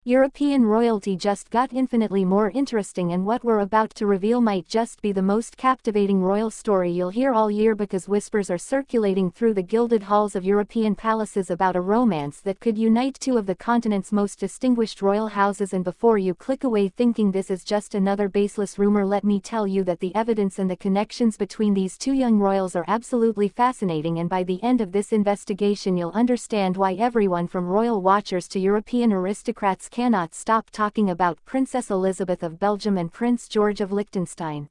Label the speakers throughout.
Speaker 1: European royalty just got infinitely more interesting, and what we're about to reveal might just be the most captivating royal story you'll hear all year, because whispers are circulating through the gilded halls of European palaces about a romance that could unite two of the continent's most distinguished royal houses. And before you click away thinking this is just another baseless rumor, let me tell you that the evidence and the connections between these two young royals are absolutely fascinating, and by the end of this investigation you'll understand why everyone from royal watchers to European aristocrats cannot stop talking about Princess Elisabeth of Belgium and Prince George of Liechtenstein.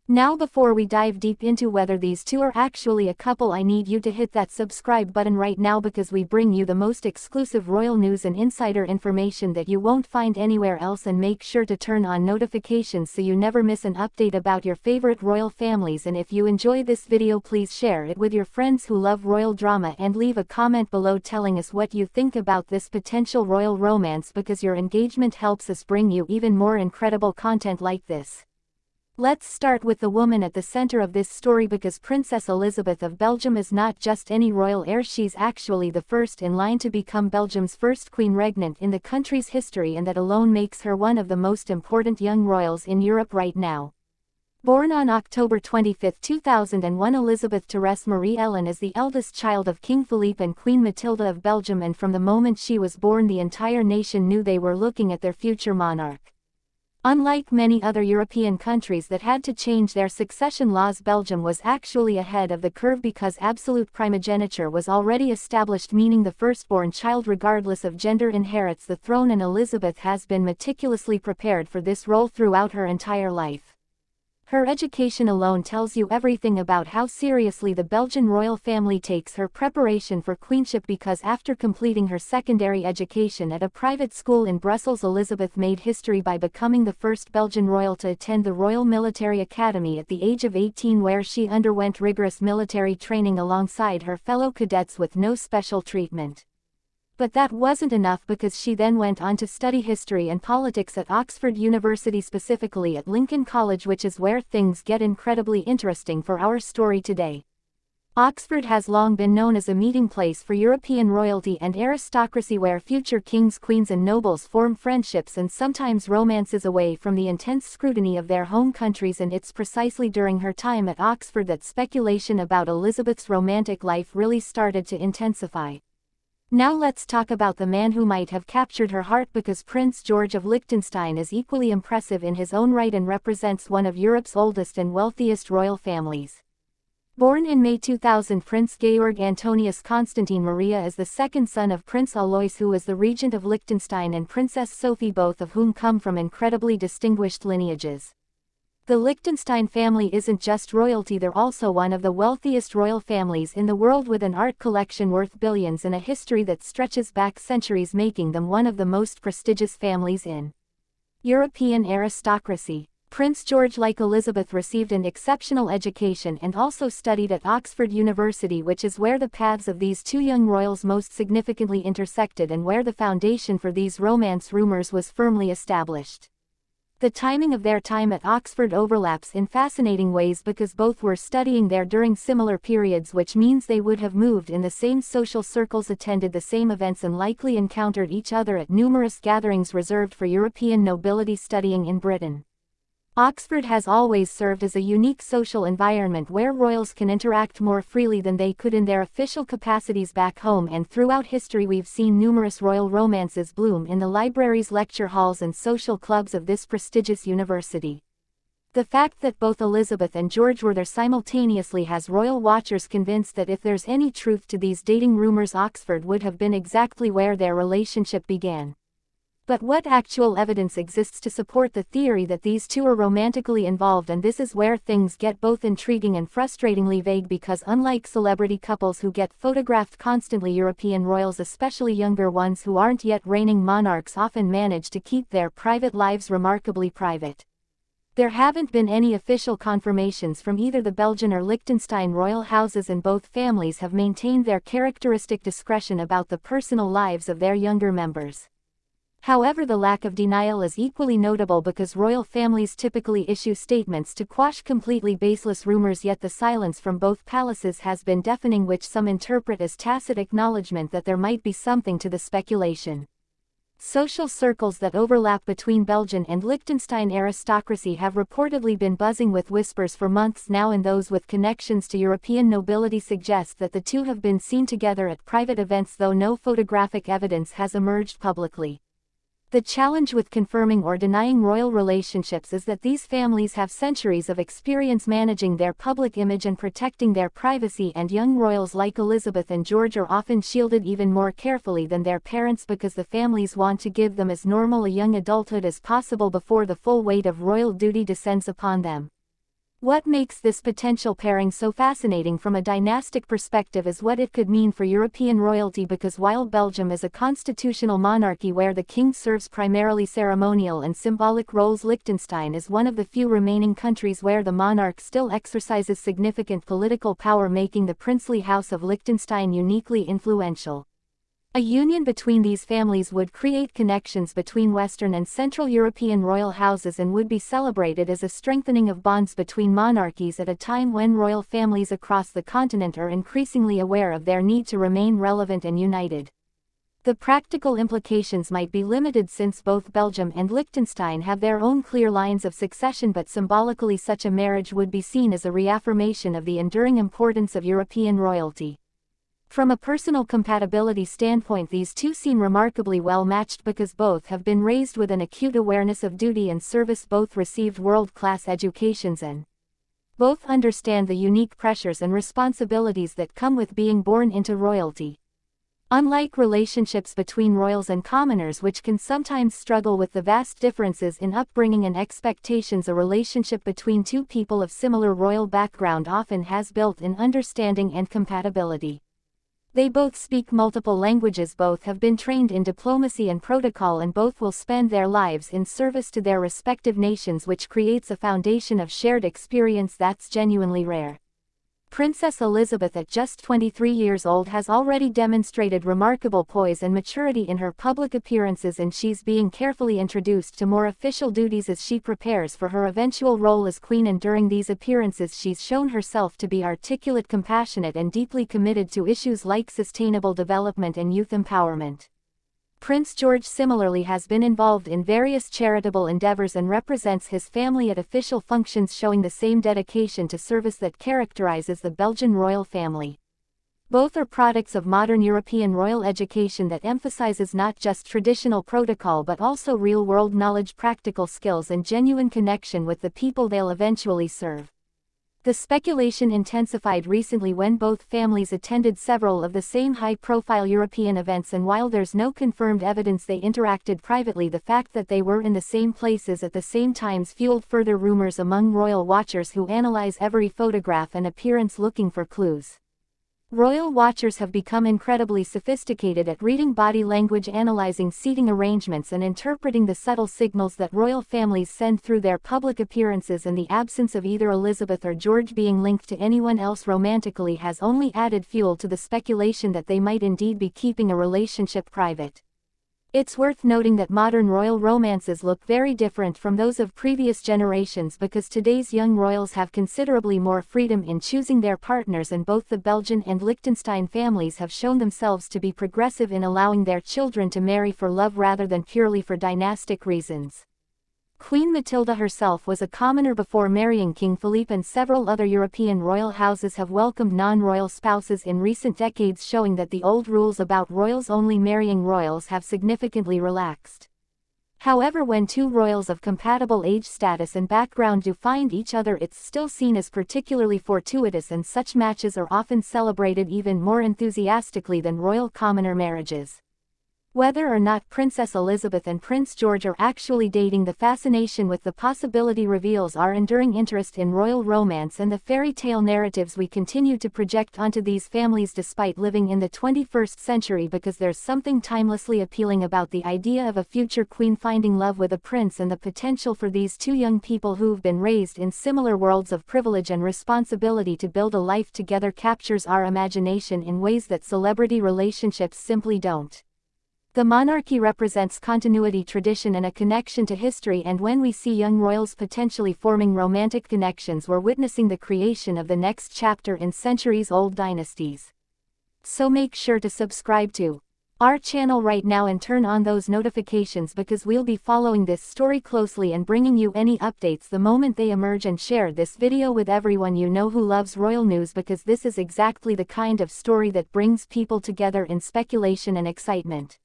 Speaker 1: Now, before we dive deep into whether these two are actually a couple, I need you to hit that subscribe button right now, because we bring you the most exclusive royal news and insider information that you won't find anywhere else, and make sure to turn on notifications so you never miss an update about your favorite royal families. And if you enjoy this video, please share it with your friends who love royal drama, and leave a comment below telling us what you think about this potential royal romance, because your engagement helps us bring you even more incredible content like this. Let's start with the woman at the center of this story, because Princess Elisabeth of Belgium is not just any royal heir, she's actually the first in line to become Belgium's first queen regnant in the country's history, and that alone makes her one of the most important young royals in Europe right now. Born on October 25, 2001, Elisabeth Therese Marie Ellen is the eldest child of King Philippe and Queen Mathilde of Belgium, and from the moment she was born the entire nation knew they were looking at their future monarch. Unlike many other European countries that had to change their succession laws, Belgium was actually ahead of the curve, because absolute primogeniture was already established, meaning the firstborn child regardless of gender inherits the throne, and Elisabeth has been meticulously prepared for this role throughout her entire life. Her education alone tells you everything about how seriously the Belgian royal family takes her preparation for queenship, because after completing her secondary education at a private school in Brussels, Elisabeth made history by becoming the first Belgian royal to attend the Royal Military Academy at the age of 18, where she underwent rigorous military training alongside her fellow cadets with no special treatment. But that wasn't enough, because she then went on to study history and politics at Oxford University, specifically at Lincoln College, which is where things get incredibly interesting for our story today. Oxford has long been known as a meeting place for European royalty and aristocracy, where future kings, queens and nobles form friendships and sometimes romances away from the intense scrutiny of their home countries, and it's precisely during her time at Oxford that speculation about Elizabeth's romantic life really started to intensify. Now let's talk about the man who might have captured her heart, because Prince George of Liechtenstein is equally impressive in his own right and represents one of Europe's oldest and wealthiest royal families. Born in May 2000, Prince Georg Antonius Constantine Maria is the second son of Prince Alois, who is the regent of Liechtenstein, and Princess Sophie, both of whom come from incredibly distinguished lineages. The Liechtenstein family isn't just royalty, they're also one of the wealthiest royal families in the world, with an art collection worth billions and a history that stretches back centuries, making them one of the most prestigious families in European aristocracy. Prince George, like Elizabeth, received an exceptional education and also studied at Oxford University, which is where the paths of these two young royals most significantly intersected, and where the foundation for these romance rumors was firmly established. The timing of their time at Oxford overlaps in fascinating ways, because both were studying there during similar periods, which means they would have moved in the same social circles, attended the same events, and likely encountered each other at numerous gatherings reserved for European nobility studying in Britain. Oxford has always served as a unique social environment where royals can interact more freely than they could in their official capacities back home, and throughout history we've seen numerous royal romances bloom in the libraries, lecture halls and social clubs of this prestigious university. The fact that both Elizabeth and George were there simultaneously has royal watchers convinced that if there's any truth to these dating rumors, Oxford would have been exactly where their relationship began. But what actual evidence exists to support the theory that these two are romantically involved? And this is where things get both intriguing and frustratingly vague, because unlike celebrity couples who get photographed constantly, European royals, especially younger ones who aren't yet reigning monarchs, often manage to keep their private lives remarkably private. There haven't been any official confirmations from either the Belgian or Liechtenstein royal houses, and both families have maintained their characteristic discretion about the personal lives of their younger members. However, the lack of denial is equally notable, because royal families typically issue statements to quash completely baseless rumors, yet the silence from both palaces has been deafening, which some interpret as tacit acknowledgement that there might be something to the speculation. Social circles that overlap between Belgian and Liechtenstein aristocracy have reportedly been buzzing with whispers for months now, and those with connections to European nobility suggest that the two have been seen together at private events, though no photographic evidence has emerged publicly. The challenge with confirming or denying royal relationships is that these families have centuries of experience managing their public image and protecting their privacy, and young royals like Elizabeth and George are often shielded even more carefully than their parents because the families want to give them as normal a young adulthood as possible before the full weight of royal duty descends upon them. What makes this potential pairing so fascinating from a dynastic perspective is what it could mean for European royalty, because while Belgium is a constitutional monarchy where the king serves primarily ceremonial and symbolic roles, Liechtenstein is one of the few remaining countries where the monarch still exercises significant political power, making the princely house of Liechtenstein uniquely influential. A union between these families would create connections between Western and Central European royal houses and would be celebrated as a strengthening of bonds between monarchies at a time when royal families across the continent are increasingly aware of their need to remain relevant and united. The practical implications might be limited since both Belgium and Liechtenstein have their own clear lines of succession, but symbolically such a marriage would be seen as a reaffirmation of the enduring importance of European royalty. From a personal compatibility standpoint, these two seem remarkably well matched because both have been raised with an acute awareness of duty and service, both received world-class educations, and both understand the unique pressures and responsibilities that come with being born into royalty. Unlike relationships between royals and commoners, which can sometimes struggle with the vast differences in upbringing and expectations, a relationship between two people of similar royal background often has built-in understanding and compatibility. They both speak multiple languages, both have been trained in diplomacy and protocol, and both will spend their lives in service to their respective nations, which creates a foundation of shared experience that's genuinely rare. Princess Elisabeth, at just 23 years old, has already demonstrated remarkable poise and maturity in her public appearances, and she's being carefully introduced to more official duties as she prepares for her eventual role as queen, and during these appearances she's shown herself to be articulate, compassionate, and deeply committed to issues like sustainable development and youth empowerment. Prince George similarly has been involved in various charitable endeavors and represents his family at official functions, showing the same dedication to service that characterizes the Belgian royal family. Both are products of modern European royal education that emphasizes not just traditional protocol but also real-world knowledge, practical skills, and genuine connection with the people they'll eventually serve. The speculation intensified recently when both families attended several of the same high-profile European events, and while there's no confirmed evidence they interacted privately, the fact that they were in the same places at the same times fueled further rumors among royal watchers who analyze every photograph and appearance looking for clues. Royal watchers have become incredibly sophisticated at reading body language, analyzing seating arrangements, and interpreting the subtle signals that royal families send through their public appearances, and the absence of either Elizabeth or George being linked to anyone else romantically has only added fuel to the speculation that they might indeed be keeping a relationship private. It's worth noting that modern royal romances look very different from those of previous generations because today's young royals have considerably more freedom in choosing their partners, and both the Belgian and Liechtenstein families have shown themselves to be progressive in allowing their children to marry for love rather than purely for dynastic reasons. Queen Matilda herself was a commoner before marrying King Philippe, and several other European royal houses have welcomed non-royal spouses in recent decades, showing that the old rules about royals only marrying royals have significantly relaxed. However, when two royals of compatible age, status, and background do find each other, it's still seen as particularly fortuitous, and such matches are often celebrated even more enthusiastically than royal commoner marriages. Whether or not Princess Elisabeth and Prince George are actually dating, the fascination with the possibility reveals our enduring interest in royal romance and the fairy tale narratives we continue to project onto these families despite living in the 21st century, because there's something timelessly appealing about the idea of a future queen finding love with a prince, and the potential for these two young people who've been raised in similar worlds of privilege and responsibility to build a life together captures our imagination in ways that celebrity relationships simply don't. The monarchy represents continuity, tradition, and a connection to history, and when we see young royals potentially forming romantic connections, we're witnessing the creation of the next chapter in centuries-old dynasties. So make sure to subscribe to our channel right now and turn on those notifications because we'll be following this story closely and bringing you any updates the moment they emerge, and share this video with everyone you know who loves royal news, because this is exactly the kind of story that brings people together in speculation and excitement.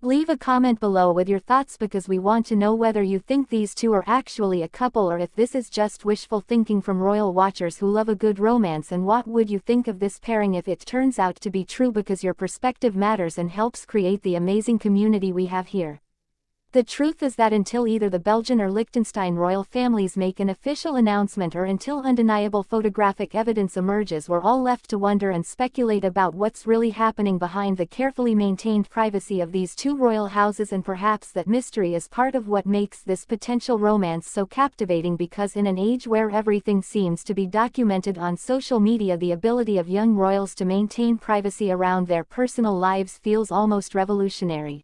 Speaker 1: Leave a comment below with your thoughts because we want to know whether you think these two are actually a couple or if this is just wishful thinking from royal watchers who love a good romance, and what would you think of this pairing if it turns out to be true, because your perspective matters and helps create the amazing community we have here. The truth is that until either the Belgian or Liechtenstein royal families make an official announcement, or until undeniable photographic evidence emerges, we're all left to wonder and speculate about what's really happening behind the carefully maintained privacy of these two royal houses, and perhaps that mystery is part of what makes this potential romance so captivating, because in an age where everything seems to be documented on social media, the ability of young royals to maintain privacy around their personal lives feels almost revolutionary.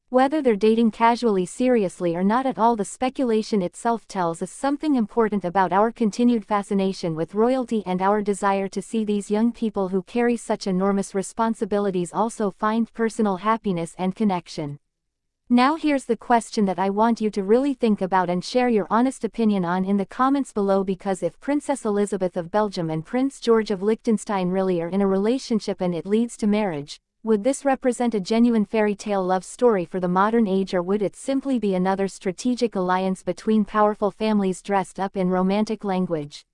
Speaker 1: Whether they're dating casually, seriously, or not at all, the speculation itself tells us something important about our continued fascination with royalty and our desire to see these young people who carry such enormous responsibilities also find personal happiness and connection. Now here's the question that I want you to really think about and share your honest opinion on in the comments below, because if Princess Elisabeth of Belgium and Prince George of Liechtenstein really are in a relationship and it leads to marriage, would this represent a genuine fairy tale love story for the modern age, or would it simply be another strategic alliance between powerful families dressed up in romantic language?